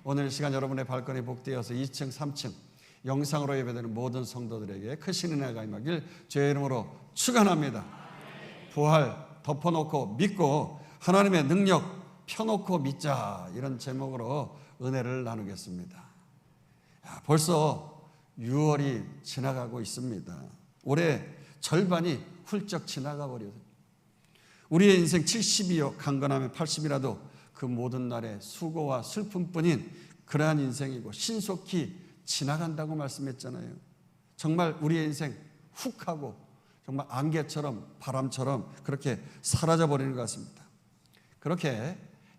오늘 시간 여러분의 발걸음이 복되어서 2층, 3층 영상으로 예배되는 모든 성도들에게 크신 은혜가 임하길 주의 이름으로 축원합니다. 부활 덮어놓고 믿고 하나님의 능력 펴놓고 믿자, 이런 제목으로 은혜를 나누겠습니다. 벌써 6월이 지나가고 있습니다. 올해 절반이 훌쩍 지나가 버려요. 우리의 인생 70이요 강건하면 80이라도 그 모든 날에 수고와 슬픔뿐인 그러한 인생이고 신속히 지나간다고 말씀했잖아요. 정말 우리의 인생 훅 하고 정말 안개처럼 바람처럼 그렇게 사라져버리는 것 같습니다. 그렇게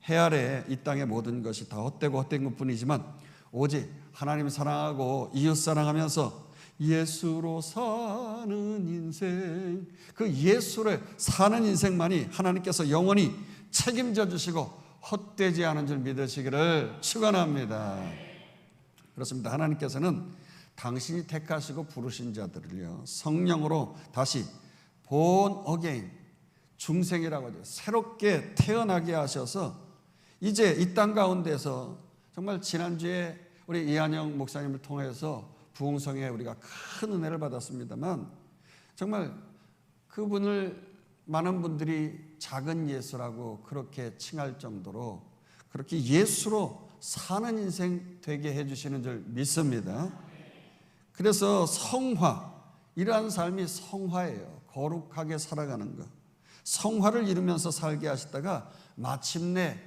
해 아래 이 땅의 모든 것이 다 헛되고 헛된 것뿐이지만 오직 하나님 사랑하고 이웃 사랑하면서 예수로 사는 인생, 그 예수를 사는 인생만이 하나님께서 영원히 책임져 주시고 헛되지 않은 줄 믿으시기를 축원합니다. 그렇습니다. 하나님께서는 당신이 택하시고 부르신 자들을요 성령으로 다시 born again, 중생이라고 하죠. 새롭게 태어나게 하셔서 이제 이 땅 가운데서 정말 지난주에 우리 이한영 목사님을 통해서 부흥성에 우리가 큰 은혜를 받았습니다만 정말 그분을 많은 분들이 작은 예수라고 그렇게 칭할 정도로 그렇게 예수로 사는 인생 되게 해주시는 줄 믿습니다. 그래서 성화, 이러한 삶이 성화예요. 거룩하게 살아가는 것, 성화를 이루면서 살게 하시다가 마침내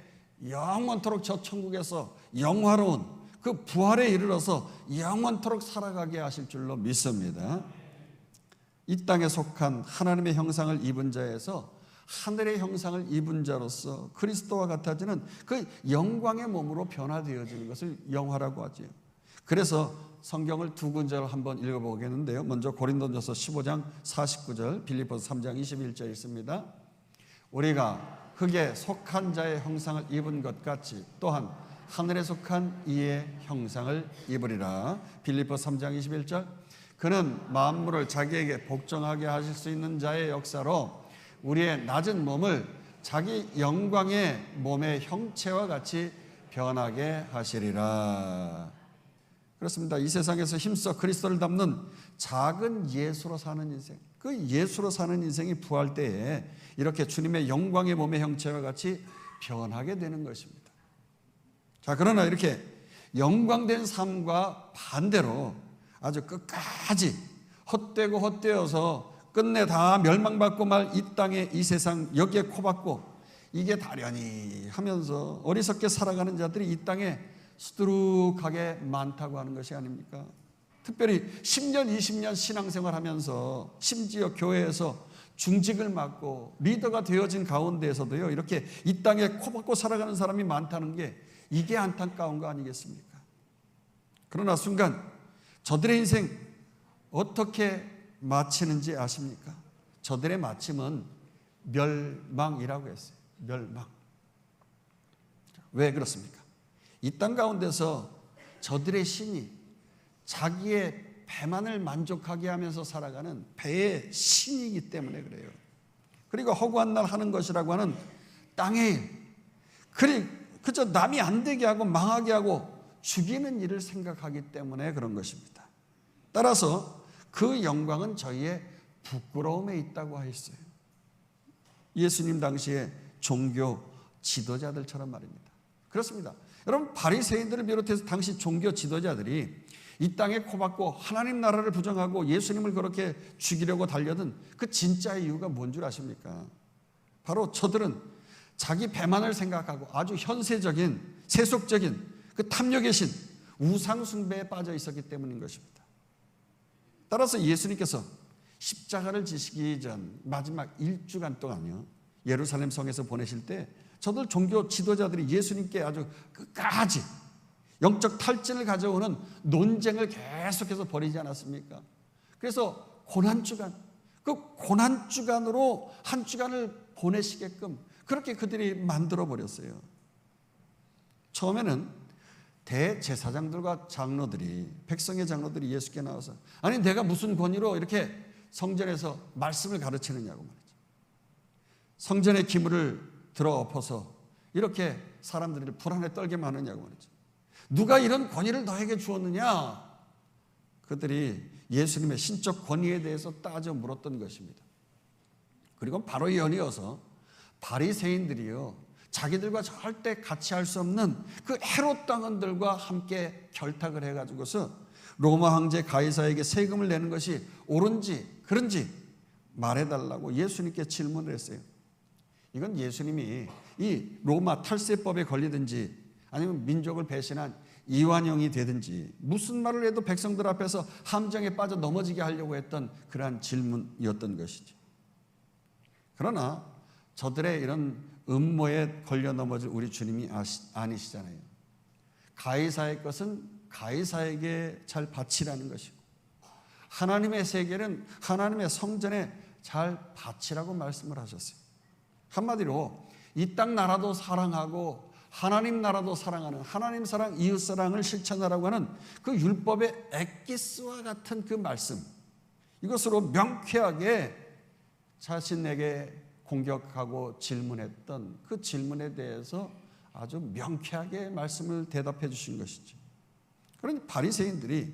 영원토록 저 천국에서 영화로운 그 부활에 이르러서 영원토록 살아가게 하실 줄로 믿습니다. 이 땅에 속한 하나님의 형상을 입은 자에서 하늘의 형상을 입은 자로서 그리스도와 같아지는 그 영광의 몸으로 변화되어지는 것을 영화라고 하죠. 그래서 성경을 두 군절을 한번 읽어보겠는데요. 먼저 고린도전서 15장 49절, 빌립보서 3장 21절 있습니다. 우리가 흙에 속한 자의 형상을 입은 것 같이 또한 하늘에 속한 이의 형상을 입으리라. 빌립보서 3장 21절, 그는 만물을 자기에게 복종하게 하실 수 있는 자의 역사로 우리의 낮은 몸을 자기 영광의 몸의 형체와 같이 변하게 하시리라. 그렇습니다. 이 세상에서 힘써 그리스도를 담는 작은 예수로 사는 인생, 그 예수로 사는 인생이 부활 때에 이렇게 주님의 영광의 몸의 형체와 같이 변하게 되는 것입니다. 자, 그러나 이렇게 영광된 삶과 반대로 아주 끝까지 헛되고 헛되어서 끝내 다 멸망받고 말 이 땅에 이 세상 여기에 코박고 이게 다려니 하면서 어리석게 살아가는 자들이 이 땅에 수두룩하게 많다고 하는 것이 아닙니까? 특별히 10년 20년 신앙생활 하면서 심지어 교회에서 중직을 맡고 리더가 되어진 가운데에서도요 이렇게 이 땅에 코박고 살아가는 사람이 많다는 게 이게 안타까운 거 아니겠습니까? 그러나 순간 저들의 인생 어떻게 마치는지 아십니까? 저들의 마침은 멸망이라고 했어요. 멸망. 왜 그렇습니까? 이 땅 가운데서 저들의 신이 자기의 배만을 만족하게 하면서 살아가는 배의 신이기 때문에 그래요. 그리고 허구한 날 하는 것이라고 하는 땅의 일, 그저 남이 안 되게 하고 망하게 하고 죽이는 일을 생각하기 때문에 그런 것입니다. 따라서 그 영광은 저희의 부끄러움에 있다고 하였어요. 예수님 당시에 종교 지도자들처럼 말입니다. 그렇습니다. 여러분, 바리새인들을 비롯해서 당시 종교 지도자들이 이 땅에 코박고 하나님 나라를 부정하고 예수님을 그렇게 죽이려고 달려든 그 진짜의 이유가 뭔 줄 아십니까? 바로 저들은 자기 배만을 생각하고 아주 현세적인 세속적인 그 탐욕의 신 우상 숭배에 빠져 있었기 때문인 것입니다. 따라서 예수님께서 십자가를 지시기 전 마지막 1주간 동안요 예루살렘 성에서 보내실 때 저들 종교 지도자들이 예수님께 아주 끝까지 영적 탈진을 가져오는 논쟁을 계속해서 벌이지 않았습니까? 그래서 고난주간, 그 고난주간으로 한 주간을 보내시게끔 그렇게 그들이 만들어 버렸어요. 처음에는 대제사장들과 장로들이, 백성의 장로들이 예수께 나와서 아니 내가 무슨 권위로 이렇게 성전에서 말씀을 가르치느냐고 말이죠. 성전의 기물을 들어 엎어서 이렇게 사람들을 불안에 떨게 하느냐고 말이죠. 누가 이런 권위를 너에게 주었느냐? 그들이 예수님의 신적 권위에 대해서 따져 물었던 것입니다. 그리고 바로 연이어서 바리새인들이요, 자기들과 절대 같이 할 수 없는 그 헤롯 당원들과 함께 결탁을 해가지고서 로마 황제 가이사에게 세금을 내는 것이 옳은지 그런지 말해달라고 예수님께 질문을 했어요. 이건 예수님이 이 로마 탈세법에 걸리든지 아니면 민족을 배신한 이완용이 되든지 무슨 말을 해도 백성들 앞에서 함정에 빠져 넘어지게 하려고 했던 그러한 질문이었던 것이죠. 그러나 저들의 이런 음모에 걸려 넘어질 우리 주님이 아니시잖아요. 가이사의 것은 가이사에게 잘 바치라는 것이고, 하나님의 세계는 하나님의 성전에 잘 바치라고 말씀을 하셨어요. 한마디로 이 땅 나라도 사랑하고 하나님 나라도 사랑하는, 하나님 사랑, 이웃 사랑을 실천하라고 하는 그 율법의 엑기스와 같은 그 말씀, 이것으로 명쾌하게 자신에게 공격하고 질문했던 그 질문에 대해서 아주 명쾌하게 말씀을 대답해 주신 것이죠. 그러니 바리새인들이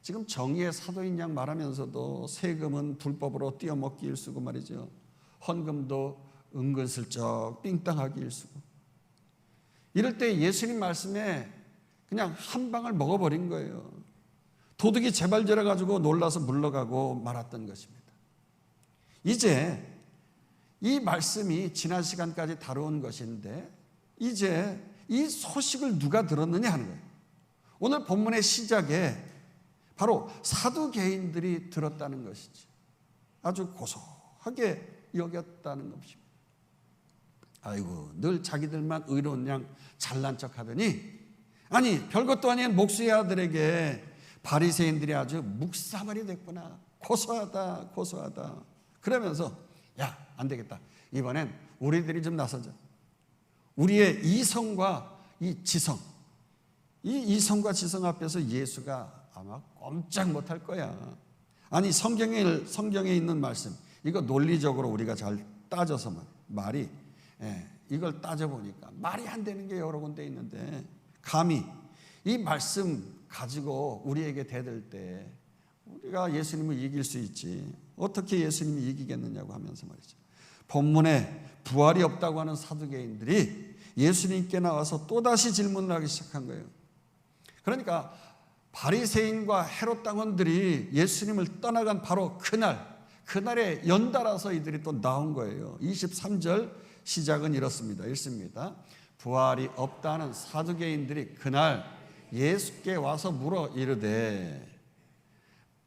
지금 정의의 사도인 양 말하면서도 세금은 불법으로 띄어먹기 일쑤고 말이죠, 헌금도 은근슬쩍 삥땅하기 일쑤고, 이럴 때 예수님 말씀에 그냥 한 방을 먹어버린 거예요. 도둑이 재발절해가지고 놀라서 물러가고 말았던 것입니다. 이제 이 말씀이 지난 시간까지 다루은 것인데 이제 이 소식을 누가 들었느냐 하는 거예요. 오늘 본문의 시작에 바로 사두개인들이 들었다는 것이지, 아주 고소하게 여겼다는 것입니다. 아이고, 늘 자기들만 의로운 양 잘난 척하더니, 아니 별것도 아닌 목수의 아들에게 바리새인들이 아주 묵사발이 됐구나, 고소하다 고소하다. 그러면서 야, 안 되겠다, 이번엔 우리들이 좀 나서자. 우리의 이성과 이 지성, 이 이성과 지성 앞에서 예수가 아마 꼼짝 못할 거야. 아니 성경에 있는 말씀, 이거 논리적으로 우리가 잘 따져서 말이, 이걸 따져보니까 말이 안 되는 게 여러 군데 있는데, 감히 이 말씀 가지고 우리에게 대들 때 우리가 예수님을 이길 수 있지, 어떻게 예수님이 이기겠느냐고 하면서 말이죠, 본문에 부활이 없다고 하는 사두개인들이 예수님께 나와서 또다시 질문을 하기 시작한 거예요. 그러니까 바리새인과 헤롯 당원들이 예수님을 떠나간 바로 그날에 연달아서 이들이 또 나온 거예요. 23절 시작은 이렇습니다. 읽습니다. 부활이 없다는 사두개인들이 그날 예수께 와서 물어 이르되,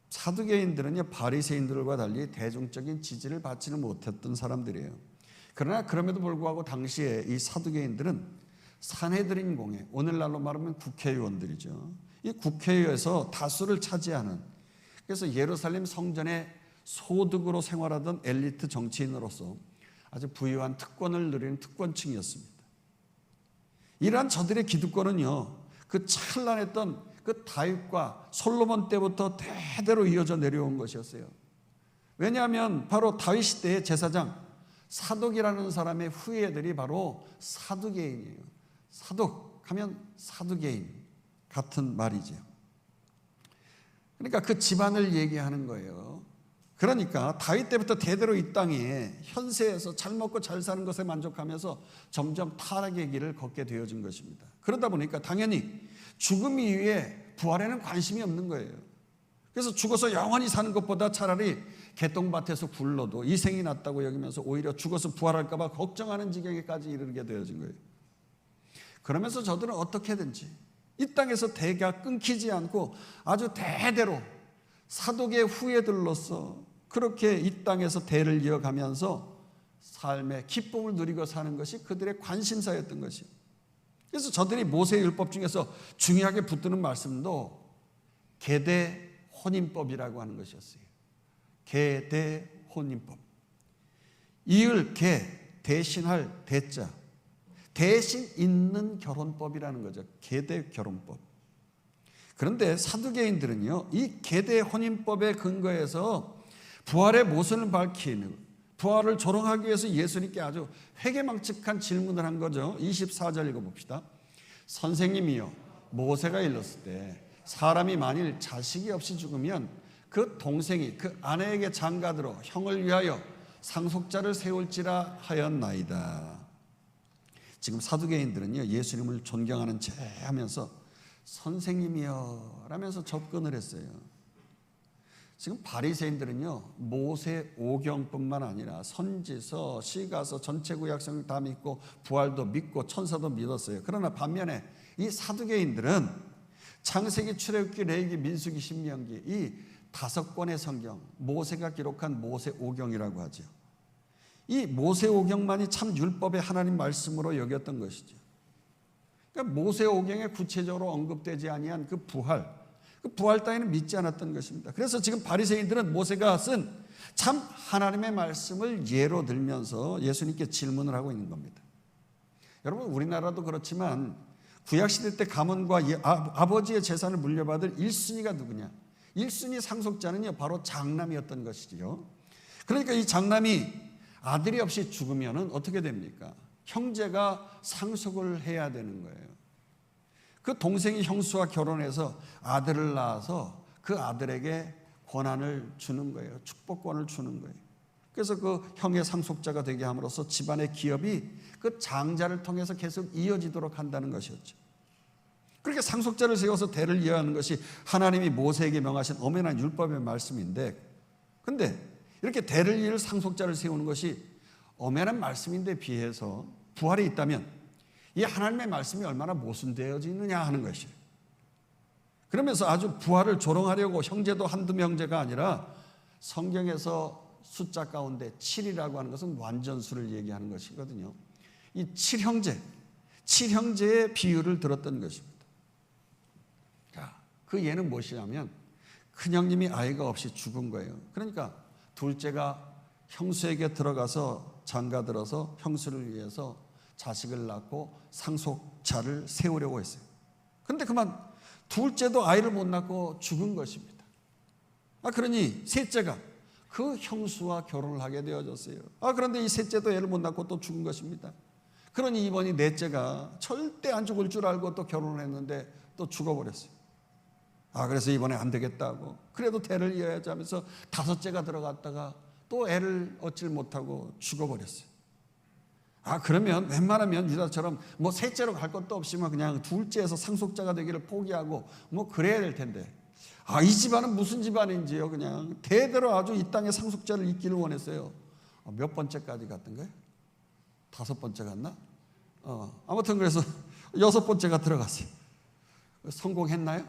사두개인들은요, 바리새인들과 달리 대중적인 지지를 받지는 못했던 사람들이에요. 그러나 그럼에도 불구하고 당시에 이 사두개인들은 산헤드린 공회, 오늘날로 말하면 국회의원들이죠. 이 국회에서 다수를 차지하는, 그래서 예루살렘 성전의 소득으로 생활하던 엘리트 정치인으로서 아주 부유한 특권을 누리는 특권층이었습니다. 이러한 저들의 기득권은요, 그 찬란했던 그 다윗과 솔로몬 때부터 대대로 이어져 내려온 것이었어요. 왜냐하면 바로 다윗 시대의 제사장 사독이라는 사람의 후예들이 바로 사두개인이에요. 사독하면 사두개인 같은 말이죠. 그러니까 그 집안을 얘기하는 거예요. 그러니까 다윗 때부터 대대로 이 땅에 현세에서 잘 먹고 잘 사는 것에 만족하면서 점점 타락의 길을 걷게 되어진 것입니다. 그러다 보니까 당연히 죽음 이후에 부활에는 관심이 없는 거예요. 그래서 죽어서 영원히 사는 것보다 차라리 개똥밭에서 굴러도 이생이 낫다고 여기면서 오히려 죽어서 부활할까 봐 걱정하는 지경에까지 이르게 되어진 거예요. 그러면서 저들은 어떻게든지 이 땅에서 대가 끊기지 않고 아주 대대로 사독의 후예들로서 그렇게 이 땅에서 대를 이어가면서 삶의 기쁨을 누리고 사는 것이 그들의 관심사였던 것이에요. 그래서 저들이 모세의 율법 중에서 중요하게 붙드는 말씀도 계대 혼인법이라고 하는 것이었어요. 계대 혼인법. 이을 계, 대신할 대자, 대신 있는 결혼법이라는 거죠. 계대 결혼법. 그런데 사두개인들은요, 이 계대 혼인법의 근거에서 부활의 모순을 밝히는, 부활을 조롱하기 위해서 예수님께 아주 회개망측한 질문을 한 거죠. 24절 읽어봅시다. 선생님이요, 모세가 일렀을 때 사람이 만일 자식이 없이 죽으면 그 동생이 그 아내에게 장가들어 형을 위하여 상속자를 세울지라 하였나이다. 지금 사두개인들은요, 예수님을 존경하는 체 하면서 선생님이여 라면서 접근을 했어요. 지금 바리새인들은요, 모세 오경뿐만 아니라 선지서, 시가서, 전체 구약성경 다 믿고 부활도 믿고 천사도 믿었어요. 그러나 반면에 이 사두개인들은 창세기, 출애굽기, 레위기, 민수기, 신명기 이 5권의 성경, 모세가 기록한 모세 오경이라고 하죠. 이 모세 오경만이 참 율법의 하나님 말씀으로 여겼던 것이죠. 그러니까 모세 오경에 구체적으로 언급되지 아니한 그 부활 따위는 믿지 않았던 것입니다. 그래서 지금 바리새인들은 모세가 쓴 참 하나님의 말씀을 예로 들면서 예수님께 질문을 하고 있는 겁니다. 여러분, 우리나라도 그렇지만 구약시대 때 가문과 아버지의 재산을 물려받을 1순위가 누구냐? 1순위 상속자는요, 바로 장남이었던 것이지요. 그러니까 이 장남이 아들이 없이 죽으면 어떻게 됩니까? 형제가 상속을 해야 되는 거예요. 그 동생이 형수와 결혼해서 아들을 낳아서 그 아들에게 권한을 주는 거예요. 축복권을 주는 거예요. 그래서 그 형의 상속자가 되게 함으로써 집안의 기업이 그 장자를 통해서 계속 이어지도록 한다는 것이었죠. 그렇게 상속자를 세워서 대를 이어하는 것이 하나님이 모세에게 명하신 엄연한 율법의 말씀인데, 근데 이렇게 대를 이을 상속자를 세우는 것이 엄연한 말씀인데 비해서 부활이 있다면 이 하나님의 말씀이 얼마나 모순되어지느냐 하는 것이에요. 그러면서 아주 부활을 조롱하려고 형제도 한두 명제가 아니라 성경에서 숫자 가운데 7이라고 하는 것은 완전수를 얘기하는 것이거든요. 이 7형제의 비유를 들었던 것입니다. 그 예는 무엇이냐면 큰형님이 아이가 없이 죽은 거예요. 그러니까 둘째가 형수에게 들어가서 장가들어서 형수를 위해서 자식을 낳고 상속자를 세우려고 했어요. 그런데 그만 둘째도 아이를 못 낳고 죽은 것입니다. 그러니 셋째가 그 형수와 결혼을 하게 되어졌어요. 그런데 이 셋째도 애를 못 낳고 또 죽은 것입니다. 그러니 이번이 넷째가 절대 안 죽을 줄 알고 또 결혼을 했는데 또 죽어버렸어요. 그래서 이번에 안 되겠다고 그래도 대를 이어야지 하면서 5째가 들어갔다가 또 애를 얻질 못하고 죽어버렸어요. 그러면 웬만하면 유다처럼 뭐 셋째로 갈 것도 없이 그냥 둘째에서 상속자가 되기를 포기하고 뭐 그래야 될 텐데, 이 집안은 무슨 집안인지요. 그냥 대대로 아주 이 땅에 상속자를 잇기를 원했어요. 몇 번째까지 갔던 거예요? 5번째 갔나? 아무튼 그래서 6번째가 들어갔어요. 성공했나요?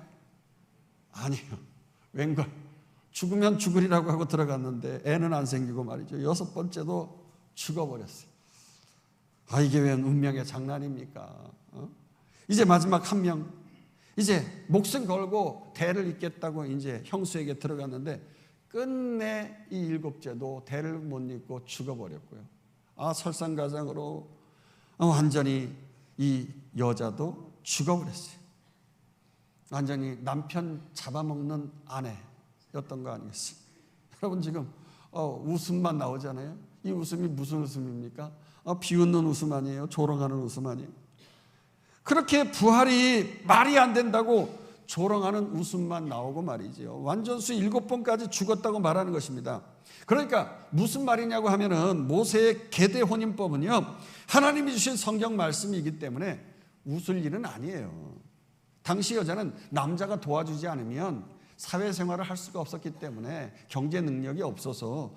아니에요. 웬걸 죽으면 죽으리라고 하고 들어갔는데 애는 안 생기고 말이죠. 6번째도 죽어버렸어요. 이게 웬 운명의 장난입니까? 이제 마지막 한 명, 이제 목숨 걸고 대를 잇겠다고 이제 형수에게 들어갔는데 끝내 이 7째도 대를 못 잇고 죽어버렸고요. 설상가상으로 완전히 이 여자도 죽어버렸어요. 완전히 남편 잡아먹는 아내였던 거 아니겠어요? 여러분, 지금 웃음만 나오잖아요. 이 웃음이 무슨 웃음입니까? 비웃는 웃음 아니에요? 조롱하는 웃음 아니에요? 그렇게 부활이 말이 안 된다고 조롱하는 웃음만 나오고 말이죠. 완전수 7번까지 죽었다고 말하는 것입니다. 그러니까 무슨 말이냐고 하면은 모세의 계대 혼인법은요, 하나님이 주신 성경 말씀이기 때문에 웃을 일은 아니에요. 당시 여자는 남자가 도와주지 않으면 사회생활을 할 수가 없었기 때문에 경제 능력이 없어서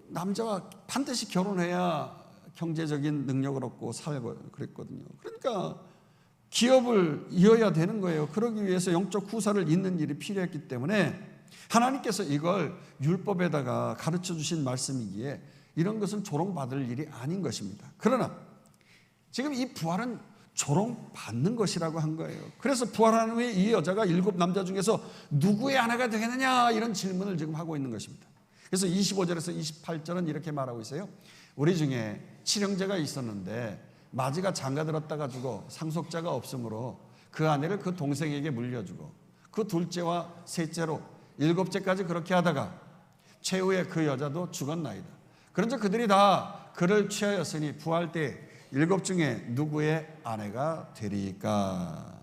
남자와 반드시 결혼해야 경제적인 능력을 얻고 살고 그랬거든요. 그러니까 기업을 이어야 되는 거예요. 그러기 위해서 영적 후사를 잇는 일이 필요했기 때문에 하나님께서 이걸 율법에다가 가르쳐 주신 말씀이기에 이런 것은 조롱받을 일이 아닌 것입니다. 그러나 지금 이 부활은 조롱받는 것이라고 한 거예요. 그래서 부활한 후에 이 여자가 7 남자 중에서 누구의 아내가 되겠느냐, 이런 질문을 지금 하고 있는 것입니다. 그래서 25절에서 28절은 이렇게 말하고 있어요. 우리 중에 7형제가 있었는데 마지가 장가들었다 가지고 상속자가 없으므로 그 아내를 그 동생에게 물려주고 그 둘째와 셋째로 7째까지 그렇게 하다가 최후에 그 여자도 죽었나이다. 그런즉 그들이 다 그를 취하였으니 부활 때 7 중에 누구의 아내가 되리까?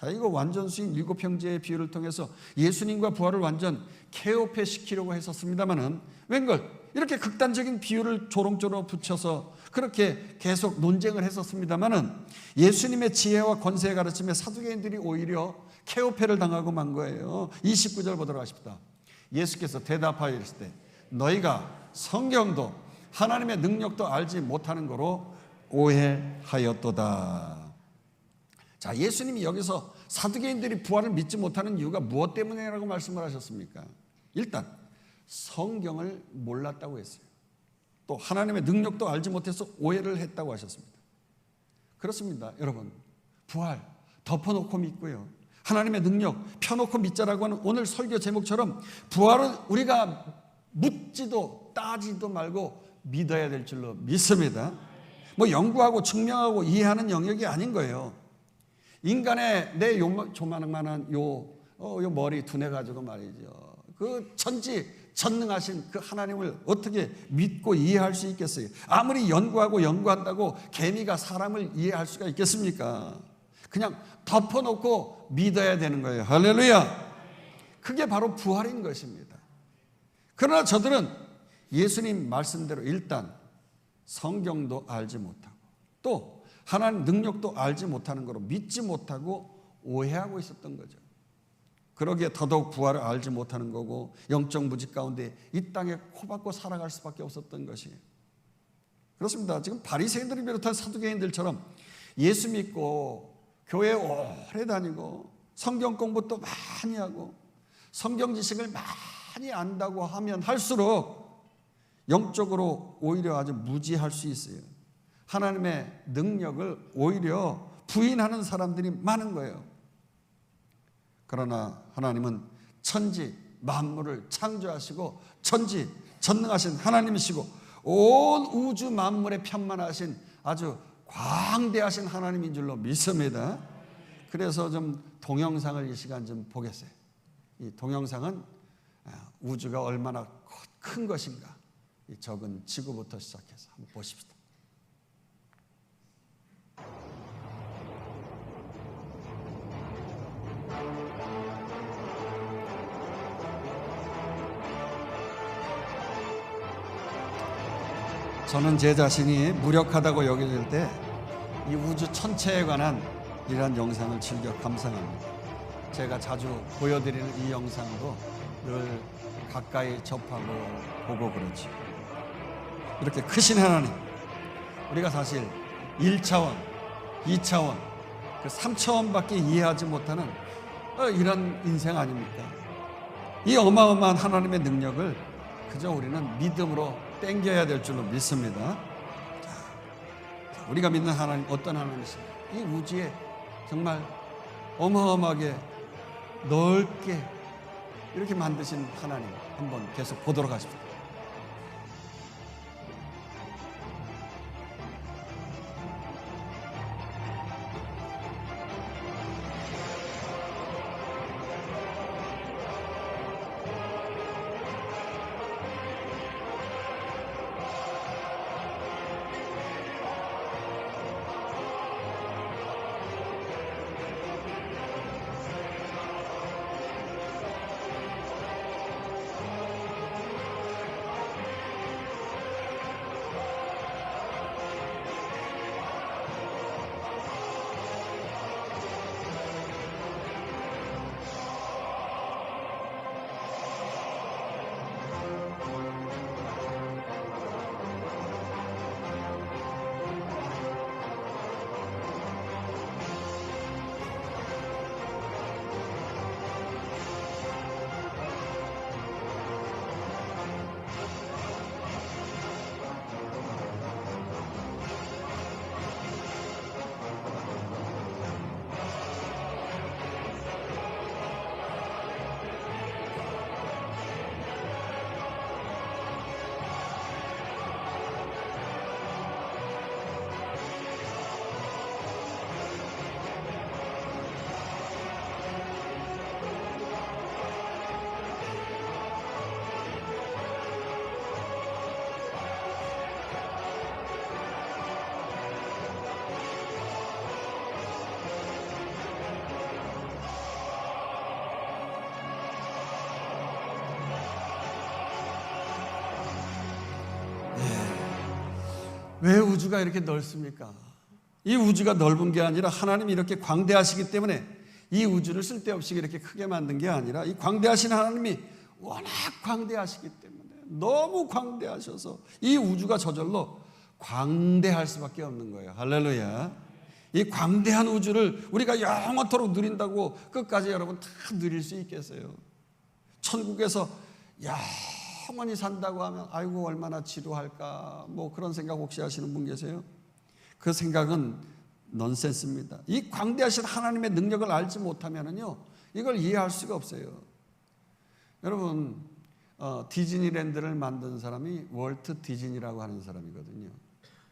자, 이거 완전 수익 7형제의 비유를 통해서 예수님과 부활을 완전 케오패시키려고 했었습니다만은 웬걸 이렇게 극단적인 비유를 조롱조롱 붙여서 그렇게 계속 논쟁을 했었습니다만은 예수님의 지혜와 권세의 가르침에 사두개인들이 오히려 케오패를 당하고 만 거예요. 29절 보도록 하십시다. 예수께서 대답하여 이르실 때 너희가 성경도 하나님의 능력도 알지 못하는 거로 오해하였도다. 자, 예수님이 여기서 사두개인들이 부활을 믿지 못하는 이유가 무엇 때문이라고 말씀을 하셨습니까? 일단 성경을 몰랐다고 했어요. 또 하나님의 능력도 알지 못해서 오해를 했다고 하셨습니다. 그렇습니다. 여러분, 부활 덮어놓고 믿고요, 하나님의 능력 펴놓고 믿자라고 하는 오늘 설교 제목처럼 부활은 우리가 묻지도 따지도 말고 믿어야 될 줄로 믿습니다. 뭐 연구하고 증명하고 이해하는 영역이 아닌 거예요. 인간의 내 조만한 요 머리 두뇌 가지고 말이죠, 그 전지전능하신 그 하나님을 어떻게 믿고 이해할 수 있겠어요? 아무리 연구한다고 개미가 사람을 이해할 수가 있겠습니까? 그냥 덮어놓고 믿어야 되는 거예요. 할렐루야. 그게 바로 부활인 것입니다. 그러나 저들은 예수님 말씀대로 일단 성경도 알지 못하고 또 하나님 능력도 알지 못하는 거로 믿지 못하고 오해하고 있었던 거죠. 그러기에 더더욱 부활을 알지 못하는 거고 영적 무직 가운데 이 땅에 코박고 살아갈 수밖에 없었던 것이에요. 그렇습니다. 지금 바리새인들을 비롯한 사두개인들처럼 예수 믿고 교회 오래 다니고 성경 공부도 많이 하고 성경 지식을 많이 안다고 하면 할수록 영적으로 오히려 아주 무지할 수 있어요. 하나님의 능력을 오히려 부인하는 사람들이 많은 거예요. 그러나 하나님은 천지 만물을 창조하시고 천지 전능하신 하나님이시고 온 우주 만물에 편만하신 아주 광대하신 하나님인 줄로 믿습니다. 그래서 좀 동영상을 이 시간 좀 보겠어요. 이 동영상은 우주가 얼마나 큰 것인가, 이 적은 지구부터 시작해서 한번 보십시다. 저는 제 자신이 무력하다고 여겨질 때 이 우주 천체에 관한 이러한 영상을 즐겨 감상합니다. 제가 자주 보여드리는 이 영상도 늘 가까이 접하고 보고 그렇죠. 이렇게 크신 하나님, 우리가 사실 1차원, 2차원, 그 3차원밖에 이해하지 못하는 이런 인생 아닙니까? 이 어마어마한 하나님의 능력을 그저 우리는 믿음으로 땡겨야 될 줄로 믿습니다. 자, 우리가 믿는 하나님 어떤 하나님이십니까? 이 우주에 정말 어마어마하게 넓게 이렇게 만드신 하나님 한번 계속 보도록 하십시오. 왜 우주가 이렇게 넓습니까? 이 우주가 넓은 게 아니라 하나님이 이렇게 광대하시기 때문에 이 우주를 쓸데없이 이렇게 크게 만든 게 아니라 이 광대하신 하나님이 워낙 광대하시기 때문에 너무 광대하셔서 이 우주가 저절로 광대할 수밖에 없는 거예요. 할렐루야. 이 광대한 우주를 우리가 영원토록 누린다고 끝까지 여러분 다 누릴 수 있겠어요? 천국에서 영원히 산다고 하면 아이고 얼마나 지루할까, 뭐 그런 생각 혹시 하시는 분 계세요? 그 생각은 넌센스입니다. 이 광대하신 하나님의 능력을 알지 못하면요 이걸 이해할 수가 없어요. 여러분 디즈니랜드를 만든 사람이 월트 디즈니라고 하는 사람이거든요.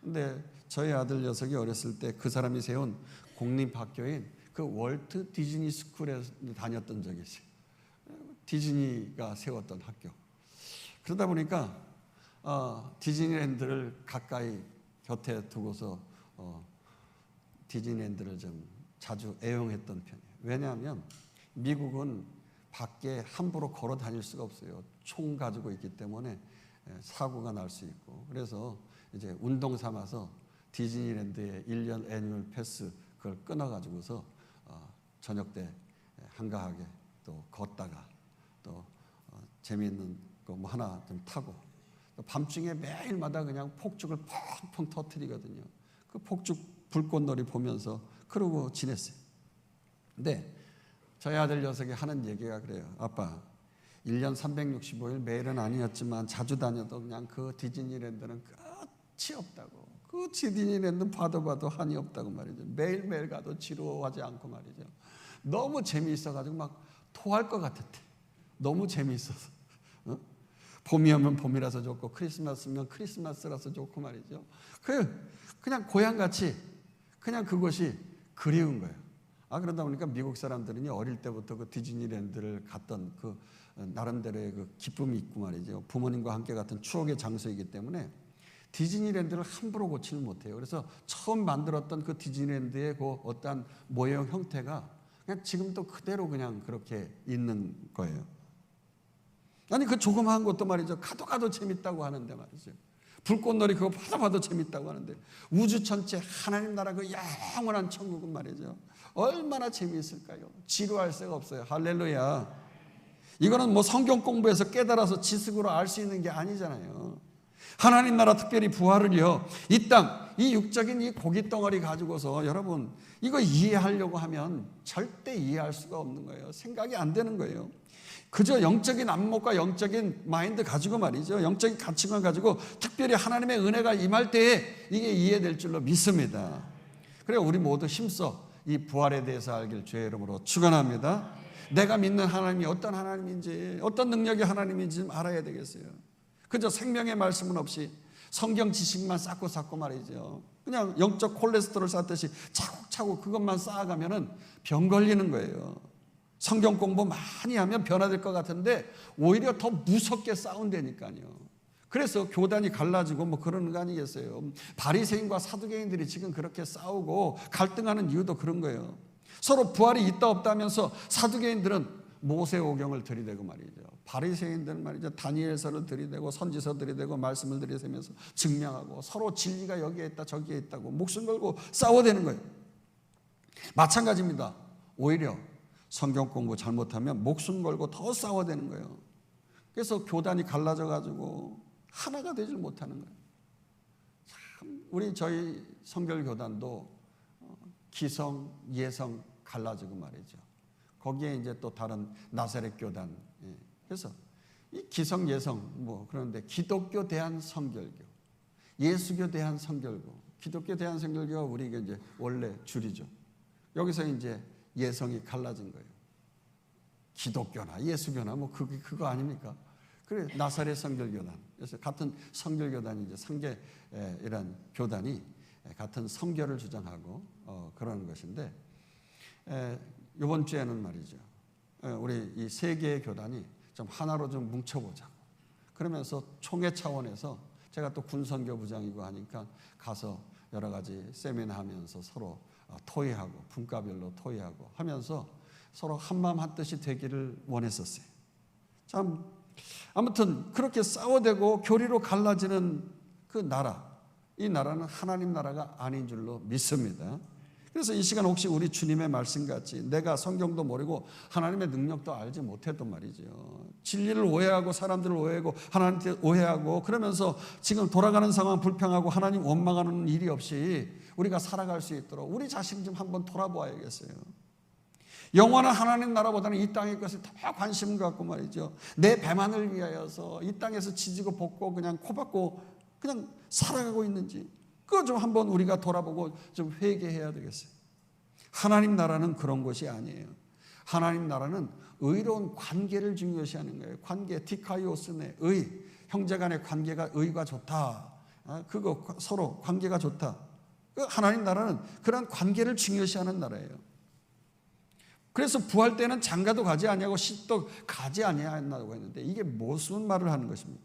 근데 저희 아들 녀석이 어렸을 때 그 사람이 세운 공립학교인 그 월트 디즈니 스쿨에 다녔던 적이 있어요. 디즈니가 세웠던 학교. 그러다 보니까 디즈니랜드를 가까이 곁에 두고서 디즈니랜드를 좀 자주 애용했던 편이에요. 왜냐하면 미국은 밖에 함부로 걸어 다닐 수가 없어요. 총 가지고 있기 때문에 사고가 날 수 있고. 그래서 이제 운동 삼아서 디즈니랜드의 1년 애뉴얼 패스 그걸 끊어가지고서 저녁 때 한가하게 또 걷다가 또 재미있는 거 뭐 하나 좀 타고 또 밤중에 매일마다 그냥 폭죽을 펑펑 터뜨리거든요. 그 폭죽 불꽃놀이 보면서 그러고 지냈어요. 근데 저희 아들 녀석이 하는 얘기가 그래요. 아빠 1년 365일 매일은 아니었지만 자주 다녀도 그냥 그 디즈니랜드는 끝이 없다고. 그 디즈니랜드 봐도 한이 없다고 말이죠. 매일매일 가도 지루하지 않고 말이죠. 너무 재미있어가지고 막 토할 것 같았대. 너무 재미있어서. 봄이 오면 봄이라서 좋고 크리스마스면 크리스마스라서 좋고 말이죠. 그냥 고향같이 그냥 그것이 그리운 거예요. 그러다 보니까 미국 사람들은 어릴 때부터 그 디즈니랜드를 갔던 그 나름대로의 그 기쁨이 있고 말이죠. 부모님과 함께 갔던 추억의 장소이기 때문에 디즈니랜드를 함부로 고치는 못해요. 그래서 처음 만들었던 그 디즈니랜드의 그 어떠한 모형 형태가 그냥 지금도 그대로 그냥 그렇게 있는 거예요. 아니 그 조그마한 것도 말이죠. 가도 재밌다고 하는데 말이죠. 불꽃놀이 그거 봐도 재밌다고 하는데 우주 전체 하나님 나라 그 영원한 천국은 말이죠. 얼마나 재미있을까요? 지루할 새가 없어요. 할렐루야. 이거는 뭐 성경 공부해서 깨달아서 지식으로 알 수 있는 게 아니잖아요. 하나님 나라 특별히 부활을요. 이 땅, 이 육적인 이 고기 덩어리 가지고서 여러분 이거 이해하려고 하면 절대 이해할 수가 없는 거예요. 생각이 안 되는 거예요. 그저 영적인 안목과 영적인 마인드 가지고 말이죠. 영적인 가치관 가지고 특별히 하나님의 은혜가 임할 때에 이게 이해될 줄로 믿습니다. 그래서 우리 모두 힘써 이 부활에 대해서 알길 주의 이름으로 축원합니다. 내가 믿는 하나님이 어떤 하나님인지 어떤 능력의 하나님인지 좀 알아야 되겠어요. 그저 생명의 말씀은 없이 성경 지식만 쌓고 말이죠. 그냥 영적 콜레스테롤 쌓듯이 차곡차곡 그것만 쌓아가면은 병 걸리는 거예요. 성경 공부 많이 하면 변화될 것 같은데 오히려 더 무섭게 싸운다니까요. 그래서 교단이 갈라지고 뭐 그러는 거 아니겠어요. 바리새인과 사두개인들이 지금 그렇게 싸우고 갈등하는 이유도 그런 거예요. 서로 부활이 있다 없다 하면서 사두개인들은 모세오경을 들이대고 말이죠. 바리새인들은 말이죠. 다니엘서를 들이대고 선지서 들이대고 말씀을 들이대면서 증명하고 서로 진리가 여기에 있다 저기에 있다고 목숨 걸고 싸워대는 거예요. 마찬가지입니다. 오히려 성경 공부 잘못하면 목숨 걸고 더 싸워대는 거예요. 그래서 교단이 갈라져 가지고 하나가 되질 못하는 거예요. 참 저희 성결교단도 기성, 예성 갈라지고 말이죠. 거기에 이제 또 다른 나사렛 교단. 그래서 이 기성, 예성 뭐 그런데 기독교 대한 성결교, 예수교 대한 성결교, 기독교 대한 성결교가 우리가 이제 원래 줄이죠. 여기서 이제 예성이 갈라진 거예요. 기독교나 예수교나 뭐 그거 아닙니까? 그래 나사렛 성결교단. 그래서 같은 성결교단이 이제 성계이란 교단이 같은 성결을 주장하고 그러는 것인데 이번 주에는 말이죠. 우리 이 세 개의 교단이 좀 하나로 좀 뭉쳐보자고. 그러면서 총회 차원에서 제가 또 군선교부장이고 하니까 가서 여러 가지 세미나하면서 서로 토의하고 분과별로 토의하고 하면서 서로 한마음 한뜻이 되기를 원했었어요. 참 아무튼 그렇게 싸워대고 교리로 갈라지는 그 나라 이 나라는 하나님 나라가 아닌 줄로 믿습니다. 그래서 이 시간 혹시 우리 주님의 말씀같이 내가 성경도 모르고 하나님의 능력도 알지 못했단 말이죠. 진리를 오해하고 사람들을 오해하고 하나님께 오해하고 그러면서 지금 돌아가는 상황 불평하고 하나님 원망하는 일이 없이 우리가 살아갈 수 있도록 우리 자신 좀 한번 돌아보아야겠어요. 영원한 하나님 나라보다는 이 땅의 것에 더 관심 갖고 말이죠. 내 배만을 위하여서 이 땅에서 지지고 볶고 그냥 코박고 그냥 살아가고 있는지 그거 좀 한번 우리가 돌아보고 좀 회개해야 되겠어요. 하나님 나라는 그런 것이 아니에요. 하나님 나라는 의로운 관계를 중요시하는 거예요. 관계, 디카이오스네, 의, 형제 간의 관계가 의가 좋다. 그거 서로 관계가 좋다. 하나님 나라는 그런 관계를 중요시하는 나라예요. 그래서 부활 때는 장가도 가지 아니하고 시집도 가지 아니한다고 했는데 이게 무슨 말을 하는 것입니까?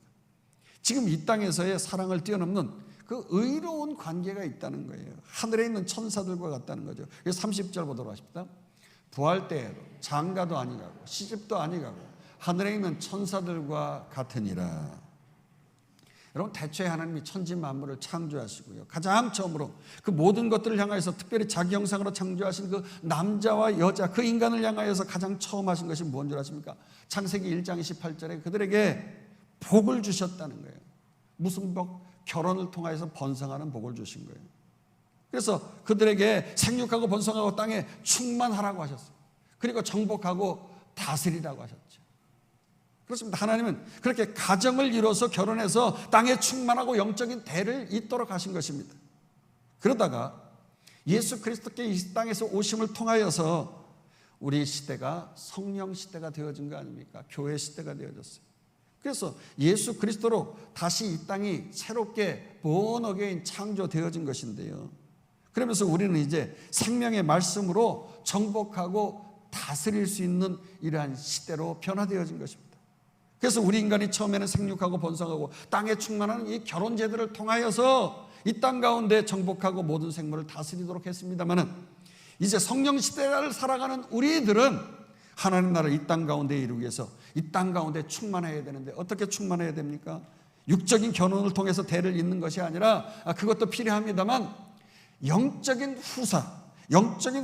지금 이 땅에서의 사랑을 뛰어넘는 그 의로운 관계가 있다는 거예요. 하늘에 있는 천사들과 같다는 거죠. 그래서 30절 보도록 하십니다. 부활 때에도 장가도 아니가고 시집도 아니가고 하늘에 있는 천사들과 같으니라. 여러분 대초에 하나님이 천지 만물을 창조하시고요. 가장 처음으로 그 모든 것들을 향하여서 특별히 자기 형상으로 창조하신 그 남자와 여자 그 인간을 향하여서 가장 처음 하신 것이 뭔 줄 아십니까? 창세기 1장 28절에 그들에게 복을 주셨다는 거예요. 무슨 복? 결혼을 통해서 번성하는 복을 주신 거예요. 그래서 그들에게 생육하고 번성하고 땅에 충만하라고 하셨어요. 그리고 정복하고 다스리라고 하셨죠. 그렇습니다. 하나님은 그렇게 가정을 이뤄서 결혼해서 땅에 충만하고 영적인 대를 잇도록 하신 것입니다. 그러다가 예수 그리스도께 이 땅에서 오심을 통하여서 우리 시대가 성령 시대가 되어진 거 아닙니까? 교회 시대가 되어졌어요. 그래서 예수 그리스도로 다시 이 땅이 새롭게 born again 창조되어진 것인데요. 그러면서 우리는 이제 생명의 말씀으로 정복하고 다스릴 수 있는 이러한 시대로 변화되어진 것입니다. 그래서 우리 인간이 처음에는 생육하고 번성하고 땅에 충만한 이 결혼 제도를 통하여서 이 땅 가운데 정복하고 모든 생물을 다스리도록 했습니다마는 이제 성령 시대를 살아가는 우리들은 하나님 나라를 이 땅 가운데 이루기 위해서 이 땅 가운데 충만해야 되는데 어떻게 충만해야 됩니까? 육적인 결혼을 통해서 대를 잇는 것이 아니라 그것도 필요합니다만 영적인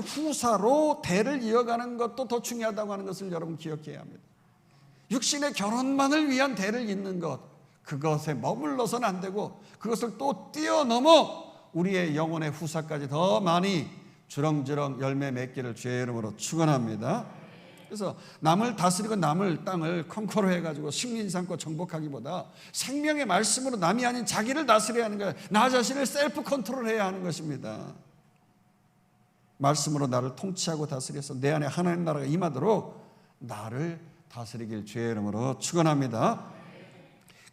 후사로 대를 이어가는 것도 더 중요하다고 하는 것을 여러분 기억해야 합니다. 육신의 결혼만을 위한 대를 잇는 것 그것에 머물러서는 안 되고 그것을 또 뛰어넘어 우리의 영혼의 후사까지 더 많이 주렁주렁 열매 맺기를 주의 이름으로 축원합니다. 그래서 남을 다스리고 남을 땅을 컨커러 해가지고 승리 삼고 정복하기보다 생명의 말씀으로 남이 아닌 자기를 다스려야 하는 거예요. 나 자신을 셀프 컨트롤해야 하는 것입니다. 말씀으로 나를 통치하고 다스려서 내 안에 하나님 나라가 임하도록 나를 다스리길 주의 이름으로 축원합니다.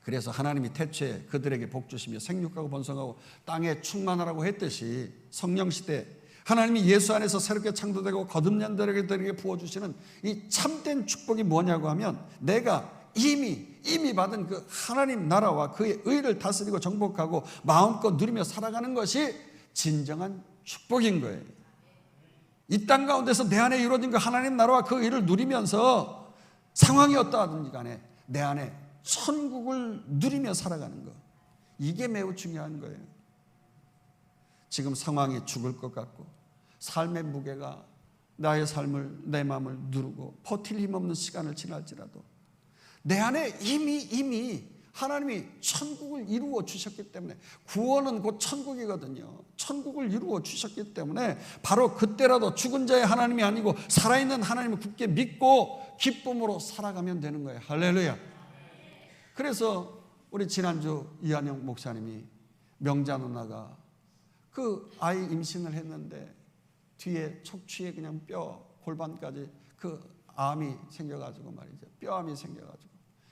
그래서 하나님이 태초에 그들에게 복 주시며 생육하고 번성하고 땅에 충만하라고 했듯이 성령시대 하나님이 예수 안에서 새롭게 창조되고 거듭난자들에게 부어주시는 이 참된 축복이 뭐냐고 하면 내가 이미 받은 그 하나님 나라와 그의 의를 다스리고 정복하고 마음껏 누리며 살아가는 것이 진정한 축복인 거예요. 이 땅 가운데서 내 안에 이루어진 그 하나님 나라와 그 의를 누리면서 상황이 어떠하든지 간에 내 안에 천국을 누리며 살아가는 것 이게 매우 중요한 거예요. 지금 상황이 죽을 것 같고 삶의 무게가 나의 삶을 내 마음을 누르고 버틸 힘 없는 시간을 지날지라도 내 안에 이미 하나님이 천국을 이루어 주셨기 때문에 구원은 곧 천국이거든요. 천국을 이루어 주셨기 때문에 바로 그때라도 죽은 자의 하나님이 아니고 살아있는 하나님을 굳게 믿고 기쁨으로 살아가면 되는 거예요. 할렐루야. 그래서 우리 지난주 이한영 목사님이 명자 누나가 그 아이 임신을 했는데 뒤에 척추에 그냥 뼈 골반까지 그 암이 생겨가지고 말이죠. 뼈암이 생겨가지고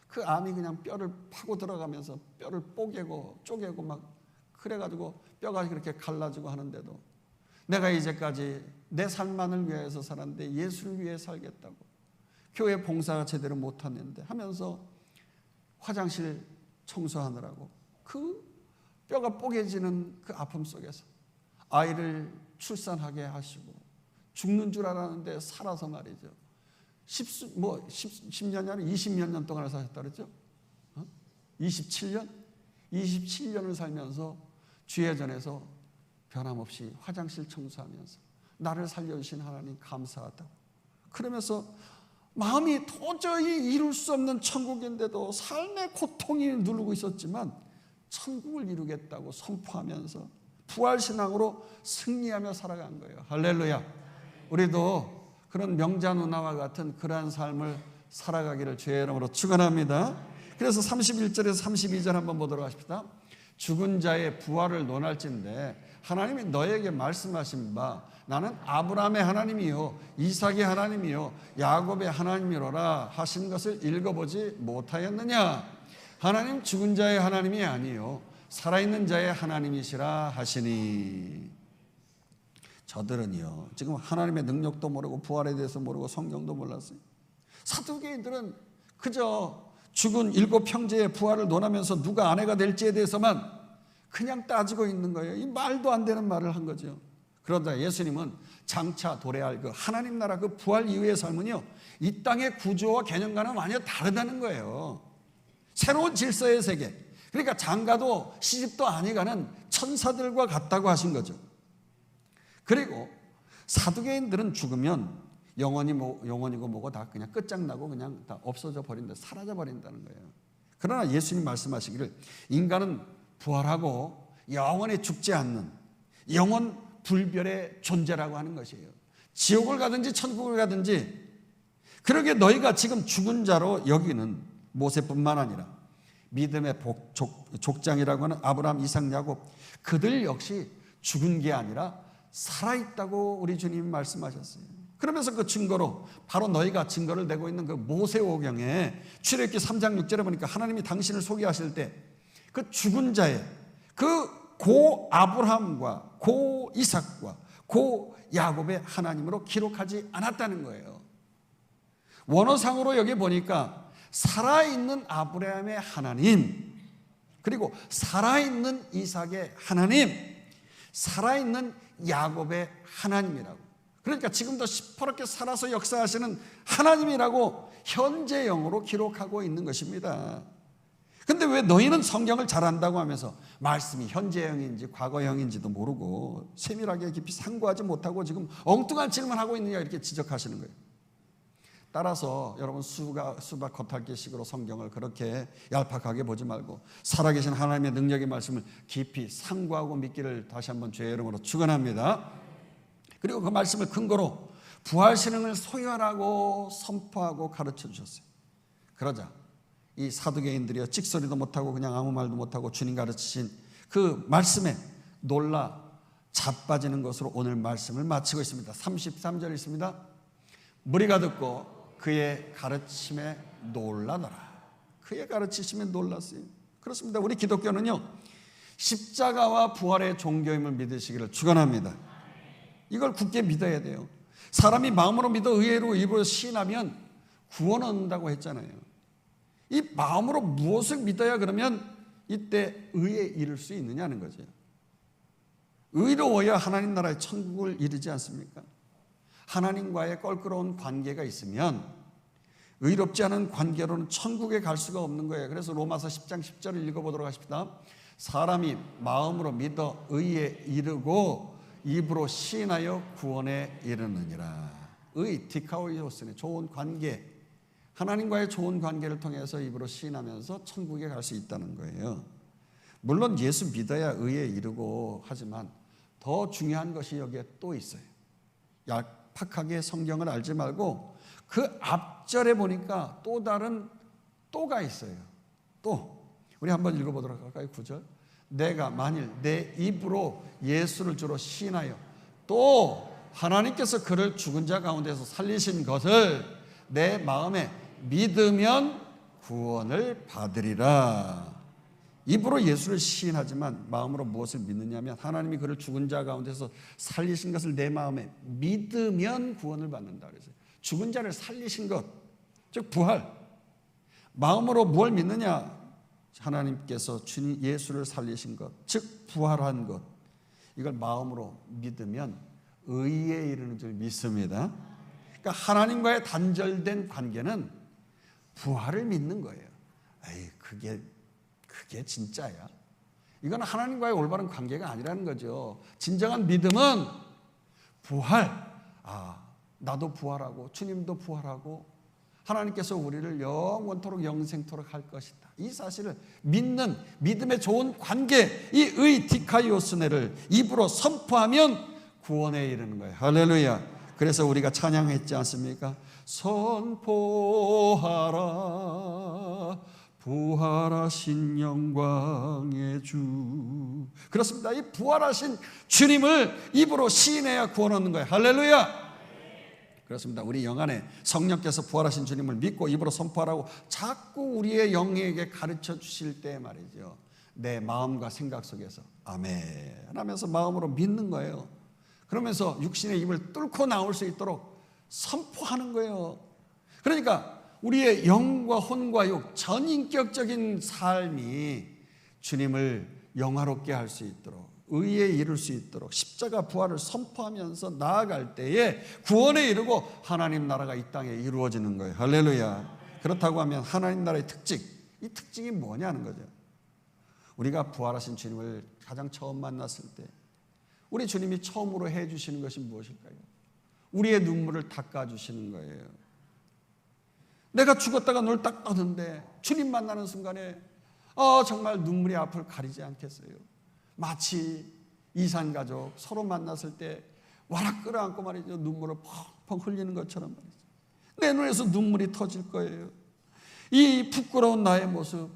그 암이 그냥 뼈를 파고 들어가면서 뼈를 뽀개고 쪼개고 막 그래가지고 뼈가 그렇게 갈라지고 하는데도 내가 이제까지 내 삶만을 위해서 살았는데 예수를 위해 살겠다고 교회 봉사가 제대로 못하는데 하면서 화장실 청소하느라고 그 뼈가 뽀개지는 그 아픔 속에서 아이를 출산하게 하시고 죽는 줄 알았는데 살아서 말이죠. 10년이 아니라 20몇 년 동안을 사셨다 그랬죠? 27년을 살면서 주예전에서 변함없이 화장실 청소하면서 나를 살려주신 하나님 감사하다고 그러면서 마음이 도저히 이룰 수 없는 천국인데도 삶의 고통이 누르고 있었지만 천국을 이루겠다고 선포하면서 부활신앙으로 승리하며 살아간 거예요. 할렐루야. 우리도 그런 명자 누나와 같은 그러한 삶을 살아가기를 주의 이름으로 축원합니다. 그래서 31절에서 32절 한번 보도록 하십시다. 죽은 자의 부활을 논할진대 하나님이 너에게 말씀하신 바 나는 아브라함의 하나님이요 이삭의 하나님이요 야곱의 하나님이로라 하신 것을 읽어보지 못하였느냐. 하나님 죽은 자의 하나님이 아니요 살아있는 자의 하나님이시라 하시니. 저들은요 지금 하나님의 능력도 모르고 부활에 대해서 모르고 성경도 몰랐어요. 사두개인들은 그저 죽은 7 형제의 부활을 논하면서 누가 아내가 될지에 대해서만 그냥 따지고 있는 거예요. 이 말도 안 되는 말을 한 거죠. 그러다 예수님은 장차 도래할 그 하나님 나라 그 부활 이후의 삶은요 이 땅의 구조와 개념과는 완전히 다르다는 거예요. 새로운 질서의 세계. 그러니까 장가도 시집도 아니 가는 천사들과 같다고 하신 거죠. 그리고 사두개인들은 죽으면 영원이고 뭐고 다 그냥 끝장나고 그냥 다 없어져 버린다, 사라져 버린다는 거예요. 그러나 예수님 말씀하시기를 인간은 부활하고 영원히 죽지 않는 영원 불별의 존재라고 하는 것이에요. 지옥을 가든지 천국을 가든지. 그러게 너희가 지금 죽은 자로 여기는 모세뿐만 아니라 믿음의 족장이라고 하는 아브라함, 이삭, 야곱 그들 역시 죽은 게 아니라 살아있다고 우리 주님이 말씀하셨어요. 그러면서 그 증거로 바로 너희가 증거를 내고 있는 그 모세오경에 출애굽기 3장 6절에 보니까 하나님이 당신을 소개하실 때 그 죽은 자의 그 고 아브라함과 고 이삭과 고 야곱의 하나님으로 기록하지 않았다는 거예요. 원어상으로 여기 보니까 살아있는 아브라함의 하나님, 그리고 살아있는 이삭의 하나님, 살아있는 야곱의 하나님이라고. 그러니까 지금도 시퍼렇게 살아서 역사하시는 하나님이라고 현재형으로 기록하고 있는 것입니다. 근데 왜 너희는 성경을 잘 안다고 하면서 말씀이 현재형인지 과거형인지도 모르고 세밀하게 깊이 상고하지 못하고 지금 엉뚱한 질문하고 있느냐 이렇게 지적하시는 거예요. 따라서 여러분 수박 겉핥기식으로 성경을 그렇게 얄팍하게 보지 말고 살아계신 하나님의 능력의 말씀을 깊이 상고하고 믿기를 다시 한번 주의 이름으로 축원합니다. 그리고 그 말씀을 근거로 부활신앙을 소유하라고 선포하고 가르쳐 주셨어요. 그러자 이 사두개인들이요 찍소리도 못하고 그냥 아무 말도 못하고 주님 가르치신 그 말씀에 놀라 자빠지는 것으로 오늘 말씀을 마치고 있습니다. 33절 있습니다. 무리가 듣고 그의 가르침에 놀라더라. 그의 가르치심에 놀랐어요. 그렇습니다. 우리 기독교는요 십자가와 부활의 종교임을 믿으시기를 축원합니다. 이걸 굳게 믿어야 돼요. 사람이 마음으로 믿어 의외로 입으로 시인하면 구원 얻는다고 했잖아요. 이 마음으로 무엇을 믿어야 그러면 이때 의에 이를 수 있느냐는 거죠. 의로워야 하나님 나라의 천국을 이루지 않습니까? 하나님과의 껄끄러운 관계가 있으면 의롭지 않은 관계로는 천국에 갈 수가 없는 거예요. 그래서 로마서 10장 10절을 읽어보도록 하십시다. 사람이 마음으로 믿어 의에 이르고 입으로 시인하여 구원에 이르느니라. 의, 디카오이오스네, 좋은 관계, 하나님과의 좋은 관계를 통해서 입으로 시인하면서 천국에 갈 수 있다는 거예요. 물론 예수 믿어야 의에 이르고 하지만 더 중요한 것이 여기에 또 있어요. 얄팍하게 성경을 알지 말고 그 앞절에 보니까 또 다른 또가 있어요. 또 우리 한번 읽어보도록 할까요? 9절. 내가 만일 내 입으로 예수를 주로 시인하여 또 하나님께서 그를 죽은 자 가운데서 살리신 것을 내 마음에 믿으면 구원을 받으리라. 입으로 예수를 시인하지만 마음으로 무엇을 믿느냐면 하나님이 그를 죽은 자 가운데서 살리신 것을 내 마음에 믿으면 구원을 받는다 그랬어요. 죽은 자를 살리신 것, 즉 부활. 마음으로 뭘 믿느냐? 하나님께서 주님 예수를 살리신 것, 즉 부활한 것. 이걸 마음으로 믿으면 의에 이르는 줄 믿습니다. 그러니까 하나님과의 단절된 관계는 부활을 믿는 거예요. 에이, 그게 진짜야? 이건 하나님과의 올바른 관계가 아니라는 거죠. 진정한 믿음은 부활. 나도 부활하고 주님도 부활하고 하나님께서 우리를 영원토록 영생토록 할 것이다. 이 사실을 믿는 믿음의 좋은 관계, 이 디카이오스네를 입으로 선포하면 구원에 이르는 거예요. 할렐루야. 그래서 우리가 찬양했지 않습니까? 선포하라 부활하신 영광의 주. 그렇습니다. 이 부활하신 주님을 입으로 시인해야 구원 얻는 거예요. 할렐루야. 그렇습니다. 우리 영 안에 성령께서 부활하신 주님을 믿고 입으로 선포하라고 자꾸 우리의 영에게 가르쳐 주실 때 말이죠, 내 마음과 생각 속에서 아멘 하면서 마음으로 믿는 거예요. 그러면서 육신의 입을 뚫고 나올 수 있도록 선포하는 거예요. 그러니까 우리의 영과 혼과 육 전인격적인 삶이 주님을 영화롭게 할 수 있도록, 의에 이룰 수 있도록 십자가 부활을 선포하면서 나아갈 때에 구원에 이르고 하나님 나라가 이 땅에 이루어지는 거예요. 할렐루야. 그렇다고 하면 하나님 나라의 특징, 이 특징이 뭐냐는 거죠. 우리가 부활하신 주님을 가장 처음 만났을 때 우리 주님이 처음으로 해주시는 것이 무엇일까요? 우리의 눈물을 닦아주시는 거예요. 내가 죽었다가 눈을 딱 떠는데 주님 만나는 순간에 정말 눈물이 앞을 가리지 않겠어요. 마치 이산가족 서로 만났을 때 와락 끌어안고 말이죠, 눈물을 펑펑 흘리는 것처럼 말이죠. 내 눈에서 눈물이 터질 거예요. 이 부끄러운 나의 모습,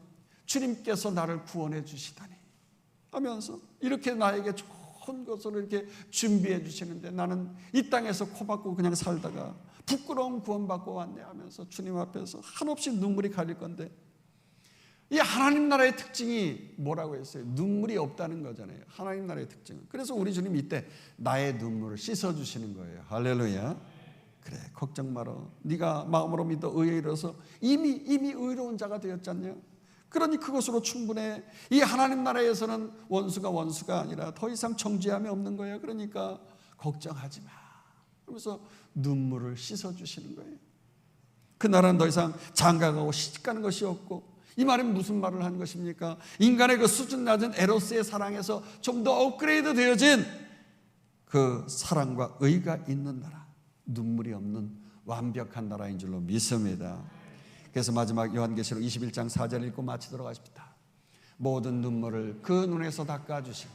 주님께서 나를 구원해 주시다니 하면서 이렇게 나에게 좋은 것을 이렇게 준비해 주시는데 나는 이 땅에서 코박고 그냥 살다가 부끄러운 구원받고 왔네 하면서 주님 앞에서 한없이 눈물이 가릴 건데, 이 하나님 나라의 특징이 뭐라고 했어요? 눈물이 없다는 거잖아요. 하나님 나라의 특징은. 그래서 우리 주님 이때 나의 눈물을 씻어주시는 거예요. 할렐루야. 그래, 걱정 마라. 네가 마음으로 믿어 의에 이르러서 이미 의로운 자가 되었잖냐. 그러니 그것으로 충분해. 이 하나님 나라에서는 원수가 아니라 더 이상 정죄함이 없는 거예요. 그러니까 걱정하지 마. 그러면서 눈물을 씻어주시는 거예요. 그 나라는 더 이상 장가가고 시집가는 것이 없고, 이 말은 무슨 말을 한 것입니까? 인간의 그 수준 낮은 에로스의 사랑에서 좀 더 업그레이드 되어진 그 사랑과 의가 있는 나라, 눈물이 없는 완벽한 나라인 줄로 믿습니다. 그래서 마지막 요한계시록 21장 4절 읽고 마치도록 하십니다. 모든 눈물을 그 눈에서 닦아주시니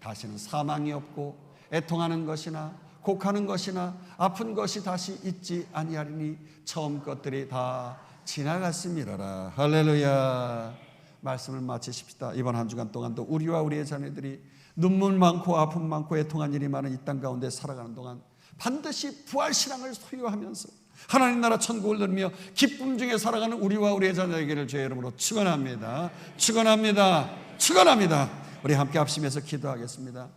다시는 사망이 없고 애통하는 것이나 곡하는 것이나 아픈 것이 다시 있지 아니하리니 처음 것들이 다 지나갔음이라라. 할렐루야. 말씀을 마치십시다. 이번 한 주간 동안도 우리와 우리의 자녀들이 눈물 많고 아픔 많고 애통한 일이 많은 이 땅 가운데 살아가는 동안 반드시 부활신앙을 소유하면서 하나님 나라 천국을 누리며 기쁨 중에 살아가는 우리와 우리의 자녀에게를 주의 이름으로 축원합니다. 우리 함께 합심해서 기도하겠습니다.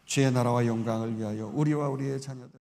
주의 나라와 영광을 위하여 우리와 우리의 자녀들